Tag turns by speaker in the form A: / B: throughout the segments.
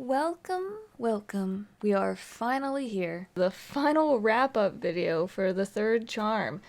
A: Welcome. We are finally here. The final wrap-up video for the third charm.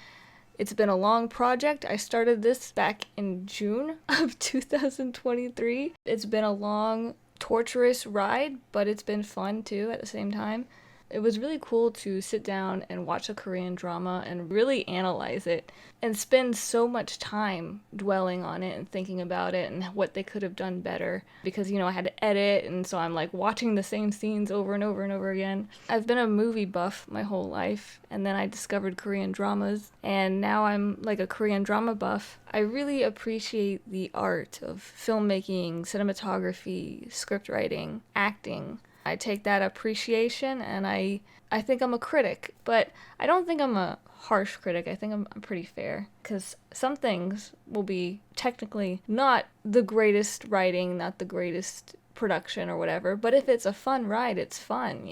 A: It's been a long project. I started this back in June of 2023. It's been a long, torturous ride, but it's been fun too at the same time. It was really cool to sit down and watch a Korean drama and really analyze it and spend so much time dwelling on it and thinking about it and what they could have done better because, I had to edit, and so I'm like watching the same scenes over and over and over again. I've been a movie buff my whole life, and then I discovered Korean dramas, and now I'm like a Korean drama buff. I really appreciate the art of filmmaking, cinematography, script writing, acting. I take that appreciation and I think I'm a critic, but I don't think I'm a harsh critic. I think I'm pretty fair, because some things will be technically not the greatest writing, not the greatest production or whatever, but if it's a fun ride, it's fun,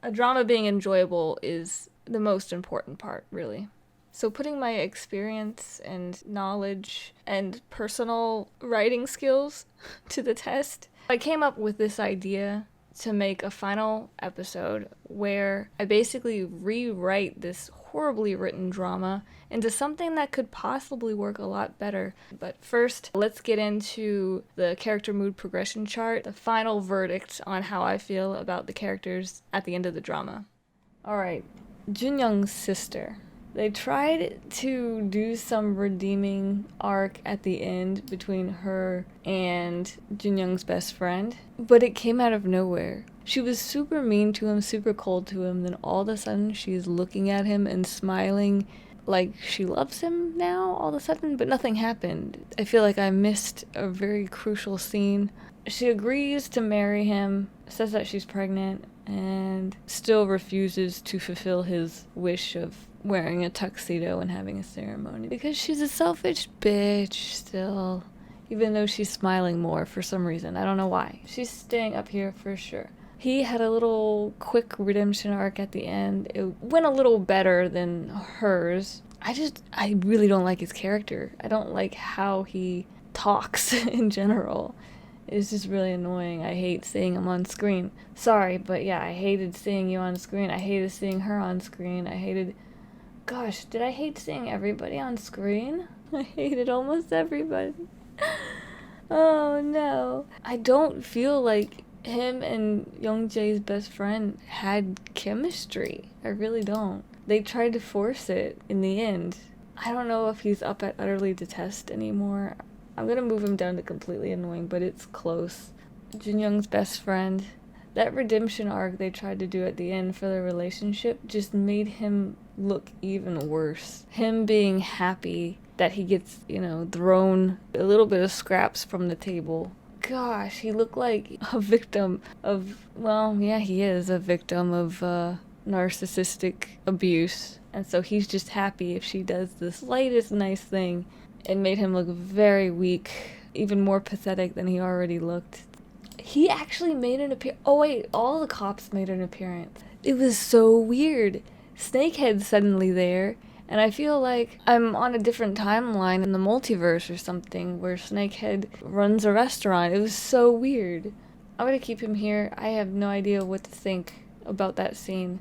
A: A drama being enjoyable is the most important part, really. So putting my experience and knowledge and personal writing skills to the test, I came up with this idea to make a final episode where I basically rewrite this horribly written drama into something that could possibly work a lot better. But first, let's get into the character mood progression chart, the final verdict on how I feel about the characters at the end of the drama. Alright, Junyoung's sister. They tried to do some redeeming arc at the end between her and Junyoung's best friend, but it came out of nowhere. She was super mean to him, super cold to him, then all of a sudden she's looking at him and smiling like she loves him now all of a sudden, but nothing happened. I feel like I missed a very crucial scene. She agrees to marry him, says that she's pregnant, and still refuses to fulfill his wish of wearing a tuxedo and having a ceremony because she's a selfish bitch still, even though she's smiling more for some reason. I don't know why. She's staying up here for sure. He had a little quick redemption arc at the end. It went a little better than hers. I really don't like his character. I don't like how he talks in general. It's just really annoying. I hate seeing him on screen. Sorry, but yeah, I hated seeing you on screen. I hated seeing her on screen. Gosh, did I hate seeing everybody on screen? I hated almost everybody. Oh no. I don't feel like him and Youngjae's best friend had chemistry. I really don't. They tried to force it in the end. I don't know if he's up at utterly detest anymore. I'm gonna move him down to completely annoying, but it's close. Junyoung's best friend. That redemption arc they tried to do at the end for their relationship just made him look even worse. Him being happy that he gets, thrown a little bit of scraps from the table. Gosh, he looked like a victim of, he is a victim of narcissistic abuse. And so he's just happy if she does the slightest nice thing. It made him look very weak, even more pathetic than he already looked. He actually made an appearance. Oh wait, all the cops made an appearance. It was so weird. Snakehead's suddenly there, and I feel like I'm on a different timeline in the multiverse or something where Snakehead runs a restaurant. It was so weird. I'm gonna keep him here. I have no idea what to think about that scene.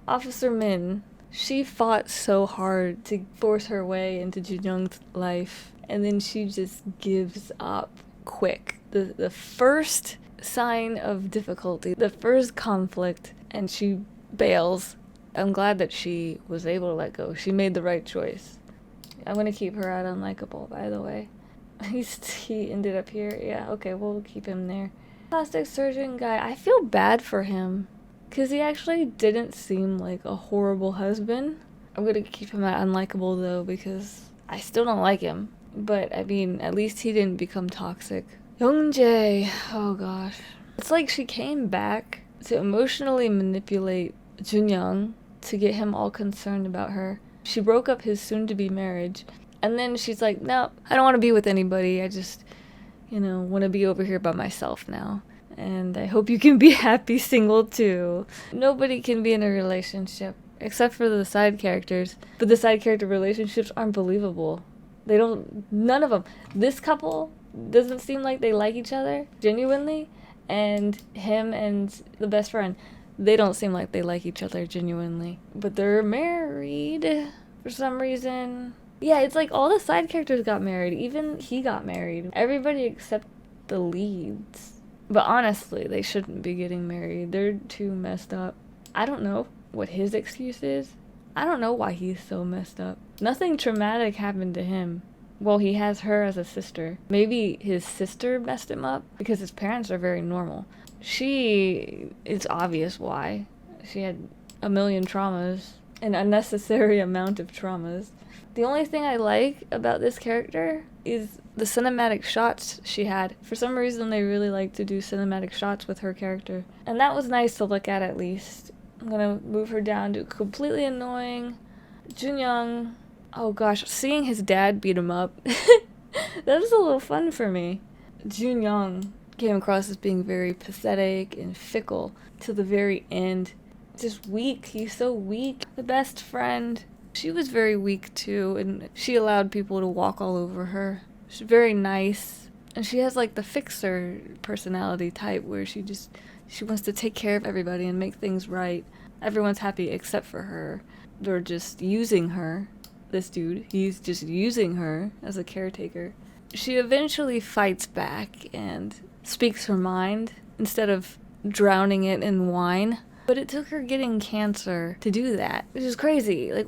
A: Officer Min, she fought so hard to force her way into Junyoung's life, and then she just gives up quick. The first sign of difficulty, the first conflict, and she bails. I'm glad that she was able to let go. She made the right choice. I'm gonna keep her at unlikable, by the way. He ended up here. Yeah, okay, we'll keep him there. Plastic surgeon guy, I feel bad for him, because he actually didn't seem like a horrible husband. I'm gonna keep him at unlikable, though, because I still don't like him. But, at least he didn't become toxic. Youngjae, oh gosh. It's like she came back to emotionally manipulate Junyoung to get him all concerned about her. She broke up his soon-to-be marriage, and then she's like, no, I don't want to be with anybody. I just, want to be over here by myself now. And I hope you can be happy single too. Nobody can be in a relationship, except for the side characters. But the side character relationships aren't believable. None of them. This couple doesn't seem like they like each other, genuinely. And him and the best friend, they don't seem like they like each other genuinely. But they're married for some reason. Yeah, it's like all the side characters got married. Even he got married. Everybody except the leads. But honestly, they shouldn't be getting married. They're too messed up. I don't know what his excuse is. I don't know why he's so messed up. Nothing traumatic happened to him. Well, he has her as a sister. Maybe his sister messed him up because his parents are very normal. It's obvious why. She had a million traumas, an unnecessary amount of traumas. The only thing I like about this character is the cinematic shots she had. For some reason, they really like to do cinematic shots with her character. And that was nice to look at least. I'm gonna move her down to completely annoying. Junyoung. Oh gosh, seeing his dad beat him up. That was a little fun for me. Junyoung came across as being very pathetic and fickle to the very end. Just weak. He's so weak. The best friend. She was very weak too, and she allowed people to walk all over her. She's very nice. And she has like the fixer personality type where she wants to take care of everybody and make things right. Everyone's happy except for her. They're just using her. This dude, he's just using her as a caretaker. She eventually fights back and speaks her mind instead of drowning it in wine. But it took her getting cancer to do that, which is crazy. Like,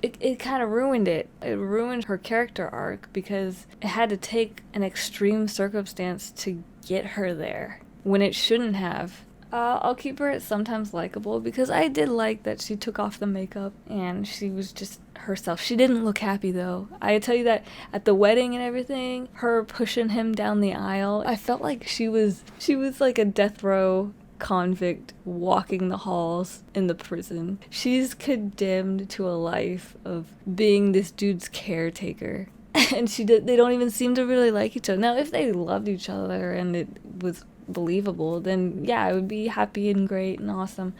A: it kind of ruined it. It ruined her character arc because it had to take an extreme circumstance to get her there when it shouldn't have. I'll keep her at sometimes likable because I did like that she took off the makeup and she was just herself. She didn't look happy though. I tell you that at the wedding and everything, her pushing him down the aisle, I felt like she was like a death row convict walking the halls in the prison. She's condemned to a life of being this dude's caretaker. And they don't even seem to really like each other. Now, if they loved each other and it was believable, then yeah, it would be happy and great and awesome.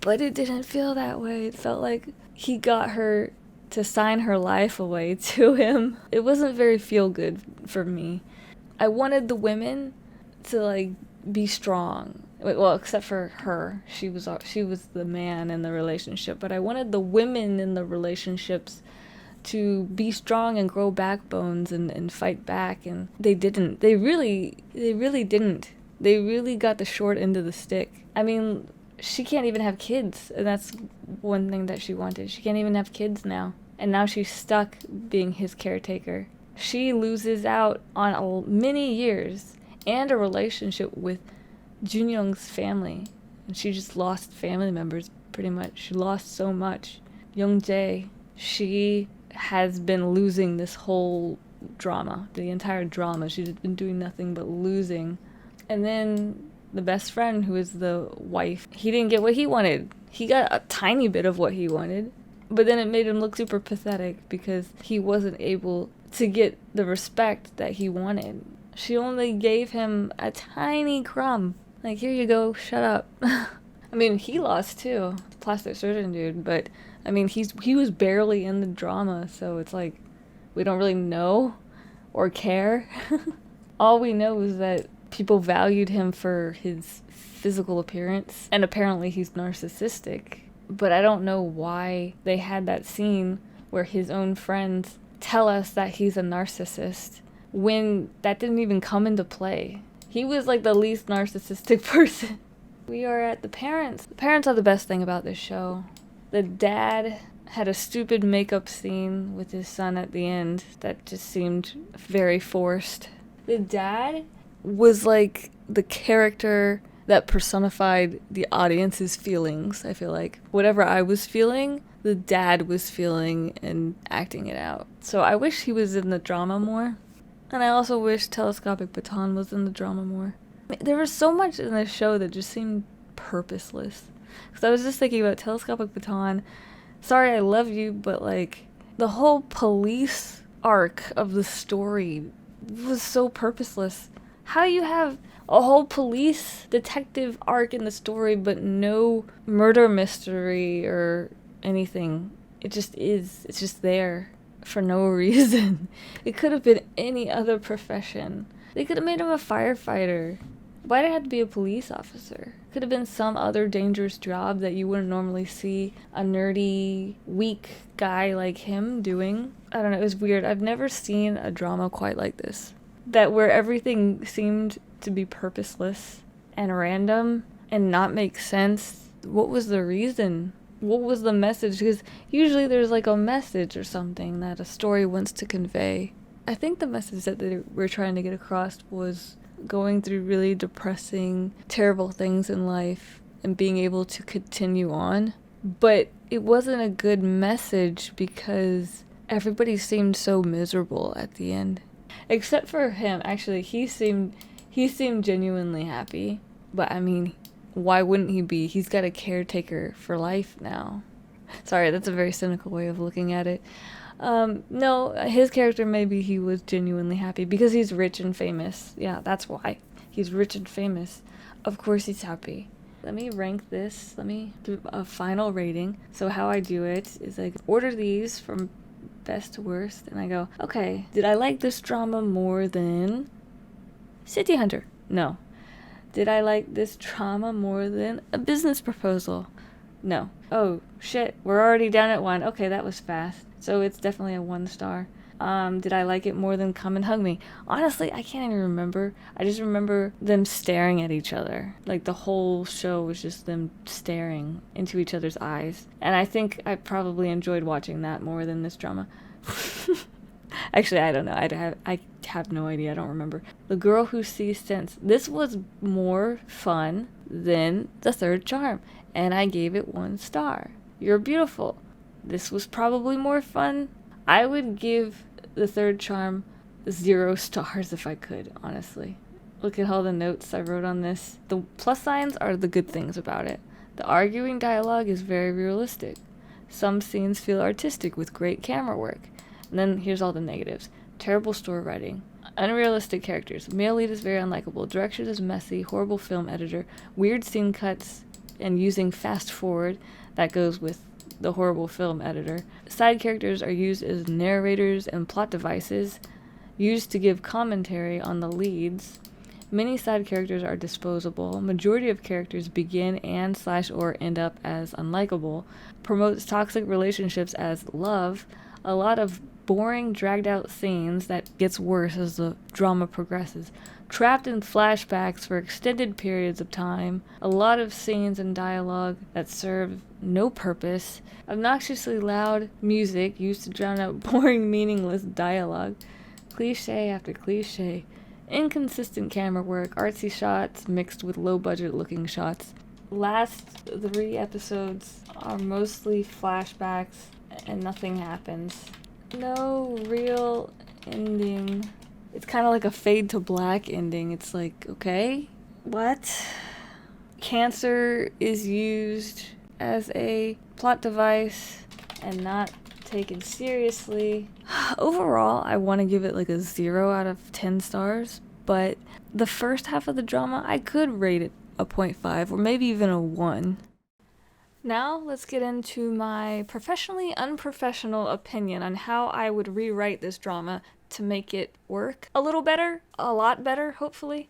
A: But it didn't feel that way. It felt like he got her to sign her life away to him. It wasn't very feel good for me. I wanted the women to like be strong. Well, except for her. She was the man in the relationship, but I wanted the women in the relationships to be strong and grow backbones and fight back, and they didn't. They really didn't. They really got the short end of the stick. I mean, she can't even have kids, and that's one thing that she wanted. She can't even have kids now, and now she's stuck being his caretaker. She loses out on many years and a relationship with Junyoung's family, and she just lost family members pretty much. She lost so much. Youngjae, she has been losing this whole drama, the entire drama. She's been doing nothing but losing. And then the best friend, who is the wife, he didn't get what he wanted. He got a tiny bit of what he wanted, but then it made him look super pathetic because he wasn't able to get the respect that he wanted. She only gave him a tiny crumb. Like, here you go, shut up. I mean, he lost too, the plastic surgeon dude, but I mean, he was barely in the drama, so it's like, we don't really know or care. All we know is that people valued him for his physical appearance, and apparently he's narcissistic. But I don't know why they had that scene where his own friends tell us that he's a narcissist when that didn't even come into play. He was like the least narcissistic person. We are at the parents. The parents are the best thing about this show. The dad had a stupid makeup scene with his son at the end that just seemed very forced. The dad was like the character that personified the audience's feelings, I feel like. Whatever I was feeling, the dad was feeling and acting it out. So I wish he was in the drama more. And I also wish Telescopic Baton was in the drama more. I mean, there was so much in this show that just seemed purposeless. Because I was just thinking about Telescopic Baton. Sorry, I love you, but like, the whole police arc of the story was so purposeless. How do you have a whole police detective arc in the story, but no murder mystery or anything? It just is. It's just there for no reason. It could have been any other profession. They could have made him a firefighter. Why did it have to be a police officer? Could have been some other dangerous job that you wouldn't normally see a nerdy, weak guy like him doing. I don't know, it was weird. I've never seen a drama quite like this. That where everything seemed to be purposeless and random and not make sense. What was the reason? What was the message? Because usually there's like a message or something that a story wants to convey. I think the message that they were trying to get across was going through really depressing, terrible things in life and being able to continue on. But it wasn't a good message because everybody seemed so miserable at the end. Except for him. Actually, he seemed genuinely happy. But I mean, why wouldn't he be? He's got a caretaker for life now. Sorry, that's a very cynical way of looking at it. No, his character, maybe he was genuinely happy because he's rich and famous. Yeah, that's why. He's rich and famous. Of course he's happy. Let me rank this. Let me do a final rating. So how I do it is I order these from best to worst, and I go, okay, did I like this drama more than City Hunter? No. Did I like this drama more than A Business Proposal? No. Oh, shit, we're already down at 1. Okay, that was fast. So it's definitely a 1 star. Did I like it more than Come and Hug Me? Honestly, I can't even remember. I just remember them staring at each other. Like, the whole show was just them staring into each other's eyes. And I think I probably enjoyed watching that more than this drama. Actually, I don't know. I have no idea. I don't remember. The Girl Who Sees Sense. This was more fun than The Third Charm. And I gave it 1 star. You're Beautiful. This was probably more fun. I would give The Third Charm 0 stars if I could, honestly. Look at all the notes I wrote on this. The plus signs are the good things about it. The arguing dialogue is very realistic. Some scenes feel artistic with great camera work. And then here's all the negatives. Terrible story writing. Unrealistic characters. Male lead is very unlikable. Direction is messy. Horrible film editor. Weird scene cuts and using fast forward. That goes with the horrible film editor. Side characters are used as narrators and plot devices, used to give commentary on the leads. Many side characters are disposable. Majority of characters begin and/or end up as unlikable. Promotes toxic relationships as love. A lot of boring, dragged-out scenes that gets worse as the drama progresses. Trapped in flashbacks for extended periods of time. A lot of scenes and dialogue that serve no purpose. Obnoxiously loud music used to drown out boring, meaningless dialogue. Cliche after cliche. Inconsistent camera work. Artsy shots mixed with low-budget looking shots. Last 3 episodes are mostly flashbacks and nothing happens. No real ending. It's kind of like a fade to black ending. It's like, okay, what? Cancer is used as a plot device and not taken seriously. Overall, I want to give it like a 0 out of 10 stars, but the first half of the drama, I could rate it a 0.5 or maybe even a 1. Now let's get into my professionally unprofessional opinion on how I would rewrite this drama to make it work a little better, a lot better, hopefully.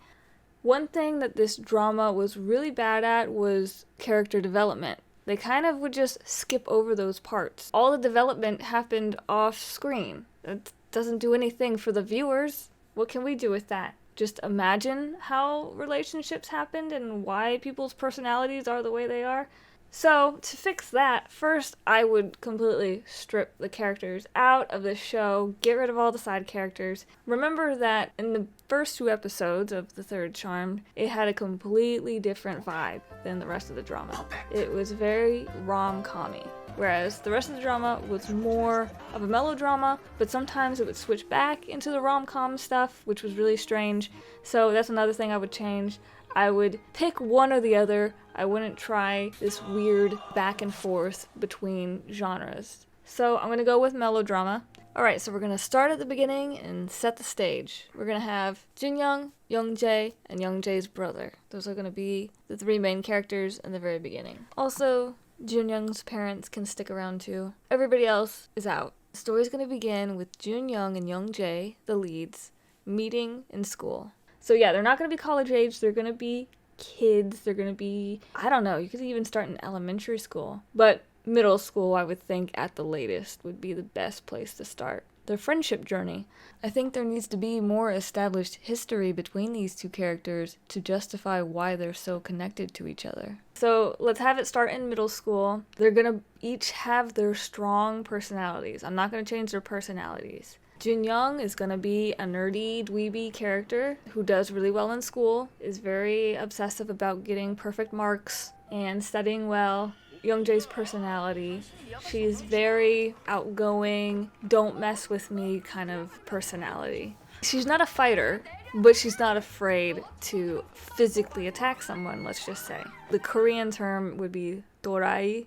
A: One thing that this drama was really bad at was character development. They kind of would just skip over those parts. All the development happened off screen. It doesn't do anything for the viewers. What can we do with that? Just imagine how relationships happened and why people's personalities are the way they are? So, to fix that, first I would completely strip the characters out of the show, get rid of all the side characters. Remember that in the first 2 episodes of The Third Charm, it had a completely different vibe than the rest of the drama. It was very rom-com-y, whereas the rest of the drama was more of a melodrama, but sometimes it would switch back into the rom-com stuff, which was really strange. So that's another thing I would change. I would pick one or the other. I wouldn't try this weird back and forth between genres. So I'm going to go with melodrama. Alright, so we're going to start at the beginning and set the stage. We're going to have Junyoung, Youngjae, and Youngjae's brother. Those are going to be the 3 main characters in the very beginning. Also, Junyoung's parents can stick around too. Everybody else is out. The story's going to begin with Junyoung and Youngjae, the leads, meeting in school. So yeah, they're not going to be college age. They're going to be kids. They're going to be, I don't know, you could even start in elementary school. But middle school, I would think at the latest, would be the best place to start their friendship journey. I think there needs to be more established history between these two characters to justify why they're so connected to each other. So let's have it start in middle school. They're gonna each have their strong personalities. I'm not gonna change their personalities. Junyoung is gonna be a nerdy, dweeby character who does really well in school, is very obsessive about getting perfect marks and studying well. Youngjae's personality, she's very outgoing, don't mess with me kind of personality. She's not a fighter, but she's not afraid to physically attack someone, let's just say. The Korean term would be dorai,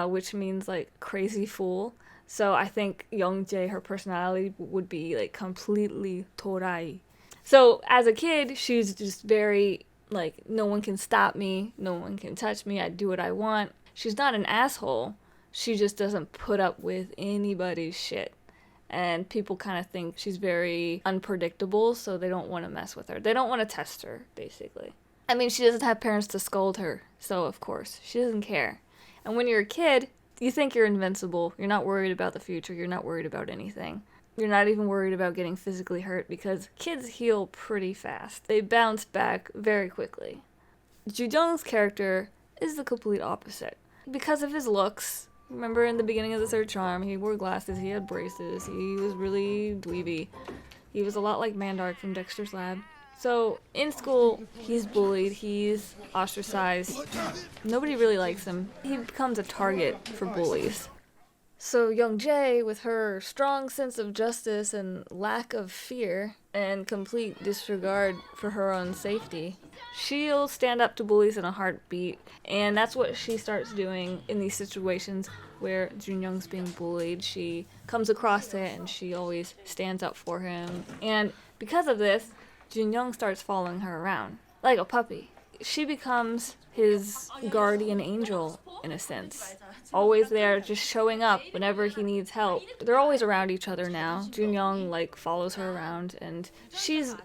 A: which means like crazy fool. So I think Youngjae, her personality would be like completely dorai. So as a kid, she's just very like, no one can stop me, no one can touch me, I do what I want. She's not an asshole, she just doesn't put up with anybody's shit. And people kind of think she's very unpredictable, so they don't want to mess with her. They don't want to test her, basically. I mean, she doesn't have parents to scold her, so of course, she doesn't care. And when you're a kid, you think you're invincible. You're not worried about the future. You're not worried about anything. You're not even worried about getting physically hurt because kids heal pretty fast. They bounce back very quickly. Ju-jung's character is the complete opposite. Because of his looks, remember in the beginning of the third charm, he wore glasses, he had braces, he was really dweeby. He was a lot like Mandark from Dexter's Lab. So in school, he's bullied, he's ostracized. Nobody really likes him. He becomes a target for bullies. So Youngjae, with her strong sense of justice and lack of fear and complete disregard for her own safety, she'll stand up to bullies in a heartbeat, and that's what she starts doing in these situations where Junyoung's being bullied. She comes across it and she always stands up for him. And because of this, Junyoung starts following her around like a puppy. She becomes his guardian angel, in a sense. Always there, just showing up whenever he needs help. They're always around each other now. Junyoung, like, follows her around, and she's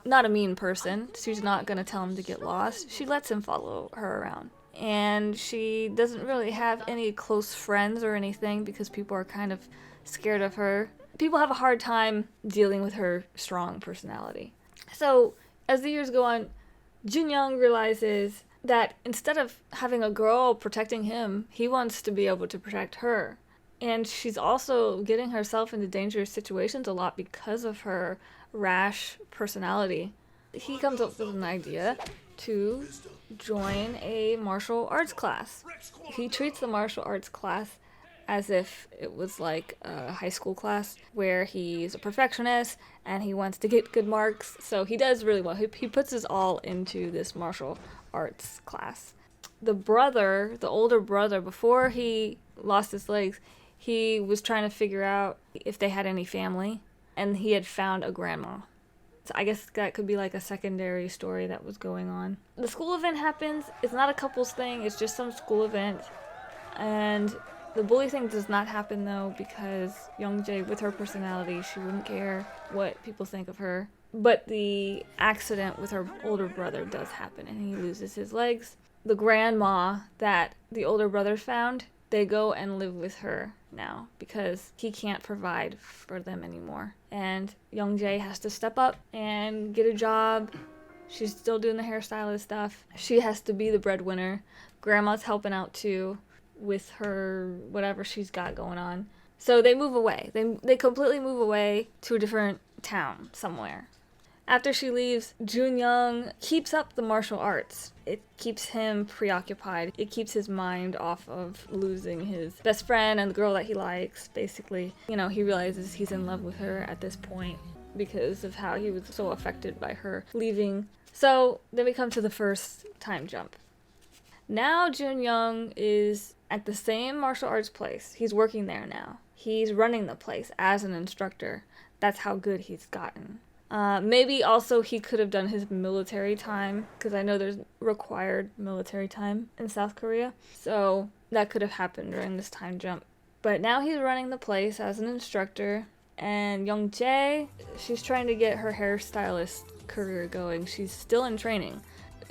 A: not a mean person. She's not gonna tell him to get lost. She lets him follow her around. And she doesn't really have any close friends or anything because people are kind of scared of her. People have a hard time dealing with her strong personality. So, as the years go on, Junyoung realizes that instead of having a girl protecting him, he wants to be able to protect her. And she's also getting herself into dangerous situations a lot because of her rash personality. He comes up with an idea to join a martial arts class. He treats the martial arts class as if it was like a high school class where he's a perfectionist and he wants to get good marks. So he does really well. He puts his all into this martial arts class. The brother, the older brother, before he lost his legs, he was trying to figure out if they had any family, and he had found a grandma. So I guess that could be like a secondary story that was going on. The school event happens. It's not a couples thing. It's just some school event. And the bully thing does not happen, though, because Youngjae, with her personality, she wouldn't care what people think of her. But the accident with her older brother does happen, and he loses his legs. The grandma that the older brother found, they go and live with her now because he can't provide for them anymore. And Youngjae has to step up and get a job. She's still doing the hairstylist stuff. She has to be the breadwinner. Grandma's helping out too with her whatever she's got going on. So they move away. They completely move away to a different town somewhere. After she leaves, Junyoung keeps up the martial arts. It keeps him preoccupied. It keeps his mind off of losing his best friend and the girl that he likes, basically. You know, he realizes he's in love with her at this point because of how he was so affected by her leaving. So then we come to the first time jump. Now Junyoung is at the same martial arts place. He's working there now. He's running the place as an instructor. That's how good he's gotten. Maybe also he could have done his military time, because I know there's required military time in South Korea. So that could have happened during this time jump. But now he's running the place as an instructor, and Youngjae, she's trying to get her hairstylist career going. She's still in training.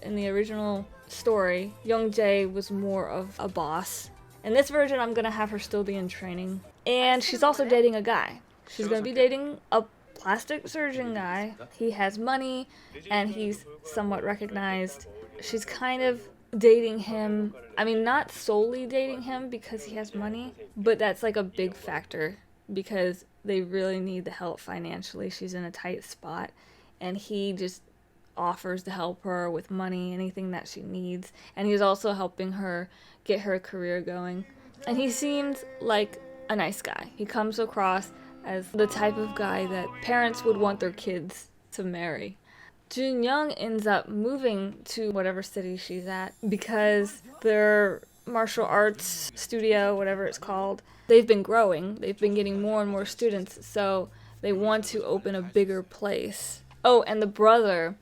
A: In the original story, Young-jae was more of a boss. In this version, I'm gonna have her still be in training. And she's also dating a guy. She's gonna be dating a plastic surgeon guy. He has money, and he's somewhat recognized. She's kind of dating him. I mean, not solely dating him because he has money, but that's like a big factor because they really need the help financially. She's in a tight spot, and he just offers to help her with money, anything that she needs. And he's also helping her get her career going. And he seems like a nice guy. He comes across as the type of guy that parents would want their kids to marry. Jun-young ends up moving to whatever city she's at because their martial arts studio, whatever it's called, they've been growing. They've been getting more and more students, so they want to open a bigger place. Oh, and the brother,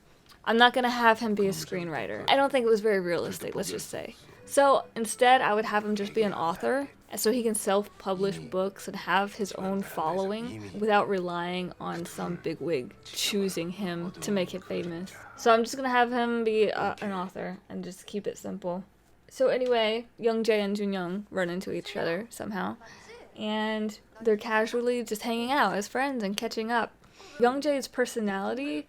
A: I'm not going to have him be a screenwriter. I don't think it was very realistic, let's just say. So instead, I would have him just be an author, so he can self-publish books and have his own following without relying on some bigwig choosing him to make it famous. So I'm just going to have him be an author and just keep it simple. So anyway, Young-jae and Jun-young run into each other somehow, and they're casually just hanging out as friends and catching up. Young-jae's personality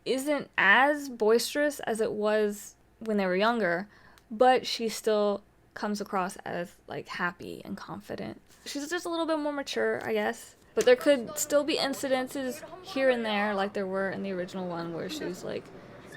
A: isn't as boisterous as it was when they were younger, but she still comes across as like happy and confident. She's just a little bit more mature, I guess. But there could still be incidences here and there like there were in the original one where she was like,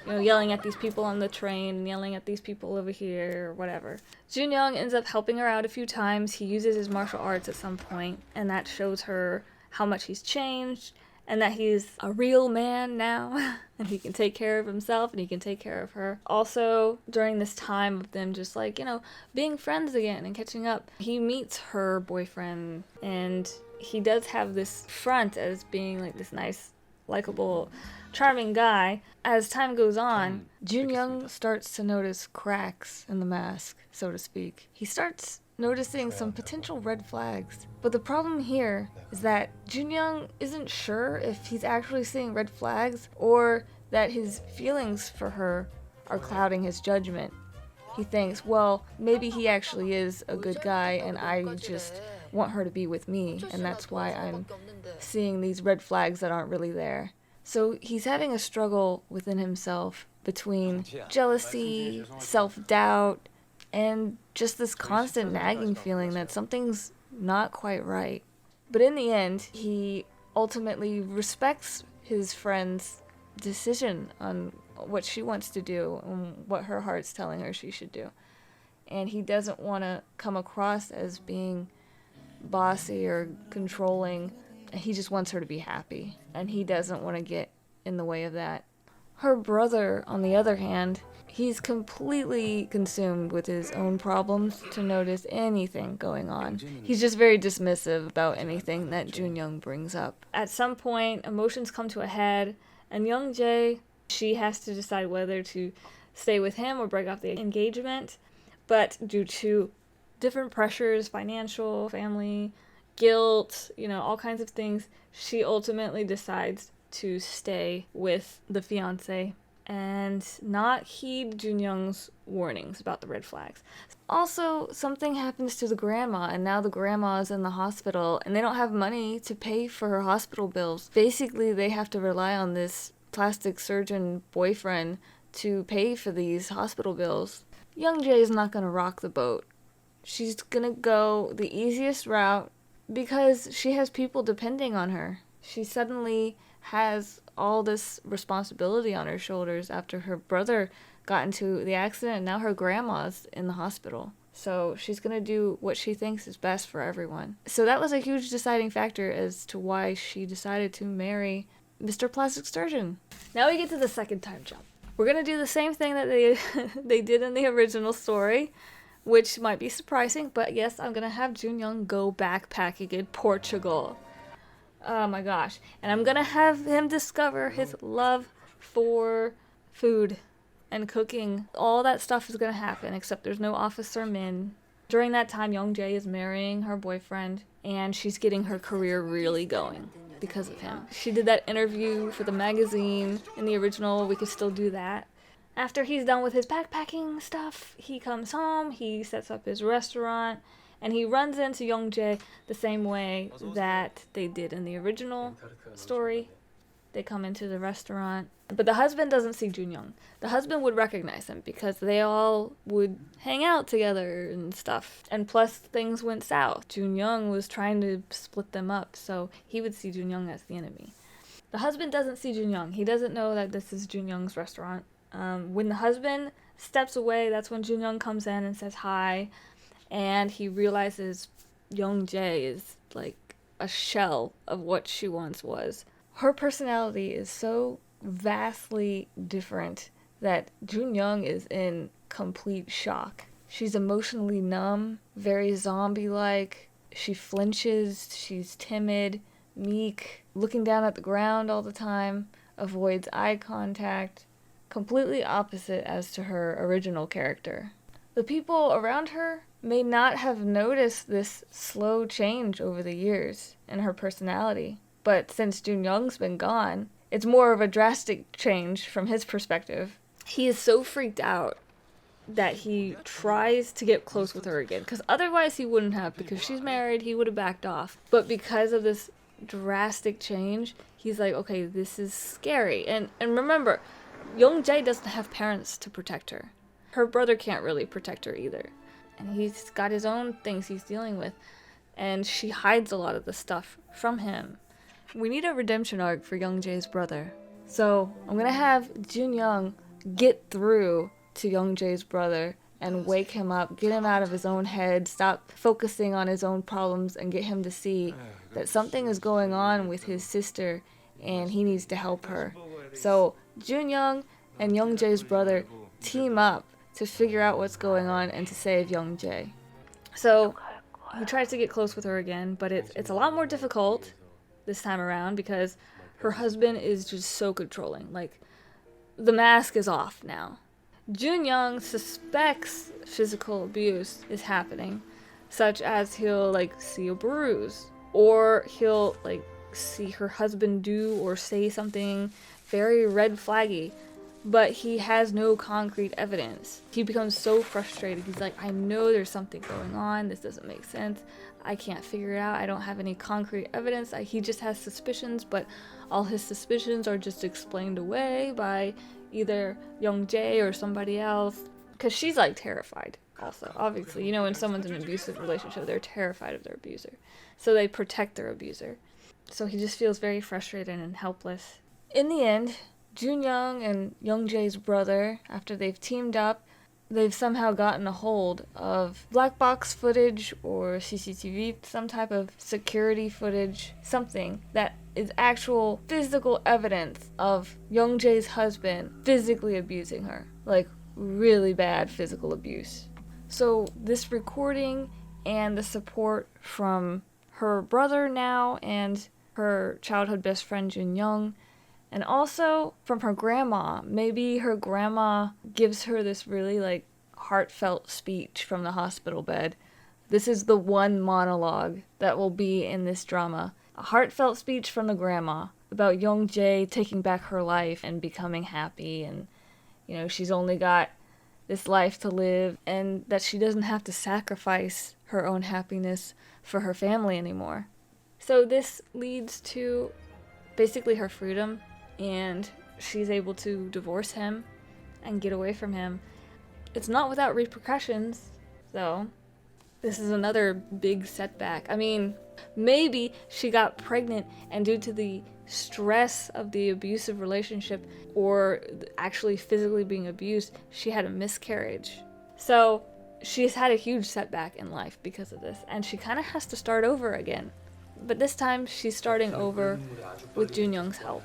A: you know, yelling at these people on the train and yelling at these people over here or whatever. Jun-young ends up helping her out a few times. He uses his martial arts at some point, and that shows her how much he's changed and that he's a real man now and he can take care of himself and he can take care of her. Also, during this time of them just like, you know, being friends again and catching up, he meets her boyfriend, and he does have this front as being like this nice, likable, charming guy. As time goes on, Jun-young starts to notice cracks in the mask, so to speak. He starts noticing some potential red flags. But the problem here is that Jun-young isn't sure if he's actually seeing red flags or that his feelings for her are clouding his judgment. He thinks, well, maybe he actually is a good guy and I just want her to be with me, and that's why I'm seeing these red flags that aren't really there. So he's having a struggle within himself between jealousy, self-doubt, and just this constant nagging feeling that something's not quite right. But in the end, he ultimately respects his friend's decision on what she wants to do and what her heart's telling her she should do. And he doesn't want to come across as being bossy or controlling. He just wants her to be happy, and he doesn't want to get in the way of that. Her brother, on the other hand, he's completely consumed with his own problems to notice anything going on. He's just very dismissive about anything that Jun-young brings up. At some point, emotions come to a head, and Young-jae, she has to decide whether to stay with him or break off the engagement. But due to different pressures, financial, family, guilt, you know, all kinds of things, she ultimately decides to stay with the fiancé and not heed Jun-young's warnings about the red flags. Also, something happens to the grandma, and now the grandma's in the hospital, and they don't have money to pay for her hospital bills. Basically, they have to rely on this plastic surgeon boyfriend to pay for these hospital bills. Young-jae is not going to rock the boat. She's going to go the easiest route because she has people depending on her. She suddenly has all this responsibility on her shoulders after her brother got into the accident, and now her grandma's in the hospital. So she's going to do what she thinks is best for everyone. So that was a huge deciding factor as to why she decided to marry Mr. Plastic Surgeon. Now we get to the second time jump. We're going to do the same thing that they did in the original story, which might be surprising, but yes, I'm going to have Jun-young go backpacking in Portugal. Oh my gosh. And I'm going to have him discover his love for food and cooking. All that stuff is going to happen, except there's no Officer Min. During that time, Young-jae is marrying her boyfriend, and she's getting her career really going. because of him. She did that interview for the magazine in the original. We could still do that. After he's done with his backpacking stuff, he comes home, he sets up his restaurant, and he runs into Youngjae the same way that they did in the original story. They come into the restaurant, but the husband doesn't see Junyoung. The husband would recognize him because they all would hang out together and stuff. And plus, things went south. Junyoung was trying to split them up, so he would see Junyoung as the enemy. The husband doesn't see Junyoung. He doesn't know that this is Junyoung's restaurant. When the husband steps away, that's when Junyoung comes in and says hi, and he realizes Youngjae is like a shell of what she once was. Her personality is so vastly different that Junyoung is in complete shock. She's emotionally numb, very zombie-like. She flinches, she's timid, meek, looking down at the ground all the time, avoids eye contact. Completely opposite as to her original character. The people around her may not have noticed this slow change over the years in her personality. But since Junyoung's been gone, it's more of a drastic change from his perspective. He is so freaked out that he tries to get close with her again. Because otherwise he wouldn't have, because she's married, he would have backed off. But because of this drastic change, he's like, okay, this is scary. And remember, Youngjae doesn't have parents to protect her. Her brother can't really protect her either. And he's got his own things he's dealing with. And she hides a lot of the stuff from him. We need a redemption arc for Youngjae's brother. So I'm gonna have Junyoung get through to Youngjae's brother and wake him up, get him out of his own head, stop focusing on his own problems, and get him to see that something is going on with his sister and he needs to help her. So Junyoung and Youngjae's brother team up to figure out what's going on and to save Youngjae. So he tries to get close with her again, but it's a lot more difficult this time around because her husband is just so controlling. Like, the mask is off now. Junyoung suspects physical abuse is happening, such as he'll like see a bruise, or he'll like see her husband do or say something very red flaggy, but he has no concrete evidence. He becomes so frustrated. He's like, I know there's something going on. This doesn't make sense. I can't figure it out. I don't have any concrete evidence. He just has suspicions, but all his suspicions are just explained away by either Youngjae or somebody else. Because she's like terrified also. Obviously, you know, when someone's in an abusive relationship, they're terrified of their abuser. So they protect their abuser. So he just feels very frustrated and helpless. In the end, Junyoung and Youngjae's brother, after they've teamed up, they've somehow gotten a hold of black box footage or CCTV, some type of security footage, something that is actual physical evidence of Youngjae's husband physically abusing her. Like, really bad physical abuse. So this recording and the support from her brother now and her childhood best friend Junyoung, and also from her grandma. Maybe her grandma gives her this really like heartfelt speech from the hospital bed. This is the one monologue that will be in this drama. A heartfelt speech from the grandma about Youngjae taking back her life and becoming happy, and you know, she's only got this life to live and that she doesn't have to sacrifice her own happiness for her family anymore. So this leads to basically her freedom, and she's able to divorce him and get away from him. It's not without repercussions, though. This is another big setback. I mean, maybe she got pregnant and due to the stress of the abusive relationship or actually physically being abused, she had a miscarriage. So she's had a huge setback in life because of this, and she kind of has to start over again. But this time she's starting over with Junyoung's help.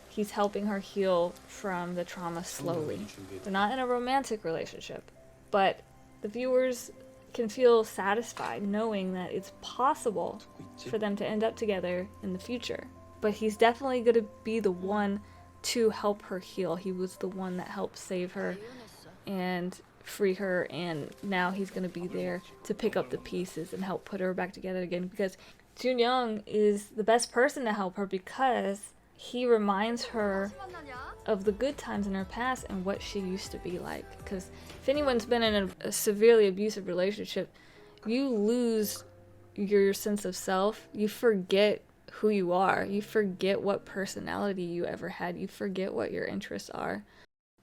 A: He's helping her heal from the trauma slowly. They're not in a romantic relationship, but the viewers can feel satisfied knowing that it's possible for them to end up together in the future. But he's definitely going to be the one to help her heal. He was the one that helped save her and free her, and now he's going to be there to pick up the pieces and help put her back together again, because Young is the best person to help her because he reminds her of the good times in her past and what she used to be like. Because if anyone's been in a severely abusive relationship, you lose your sense of self. You forget who you are. You forget what personality you ever had. You forget what your interests are.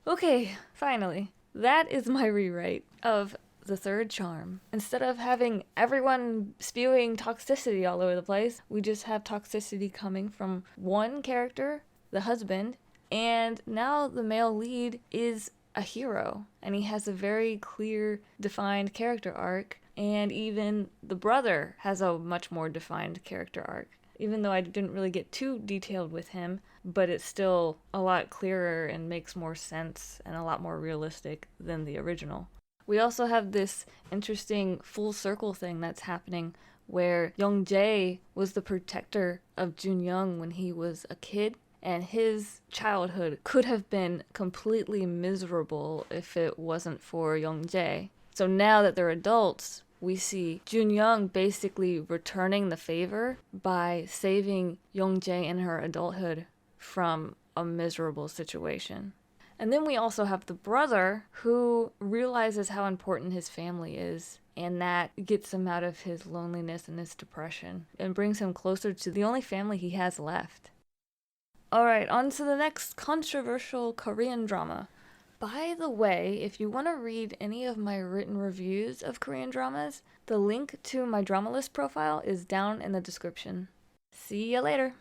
A: Okay, finally. That is my rewrite of the third charm. Instead of having everyone spewing toxicity all over the place, we just have toxicity coming from one character, the husband, and now the male lead is a hero, and he has a very clear, defined character arc, and even the brother has a much more defined character arc. Even though I didn't really get too detailed with him, but it's still a lot clearer and makes more sense and a lot more realistic than the original. We also have this interesting full circle thing that's happening where Young Jae was the protector of Jun Young when he was a kid, and his childhood could have been completely miserable if it wasn't for Young Jae. So now that they're adults, we see Jun Young basically returning the favor by saving Young Jae in her adulthood from a miserable situation. And then we also have the brother who realizes how important his family is, and that gets him out of his loneliness and his depression and brings him closer to the only family he has left. Alright, on to the next controversial Korean drama. By the way, if you want to read any of my written reviews of Korean dramas, the link to my drama list profile is down in the description. See ya later!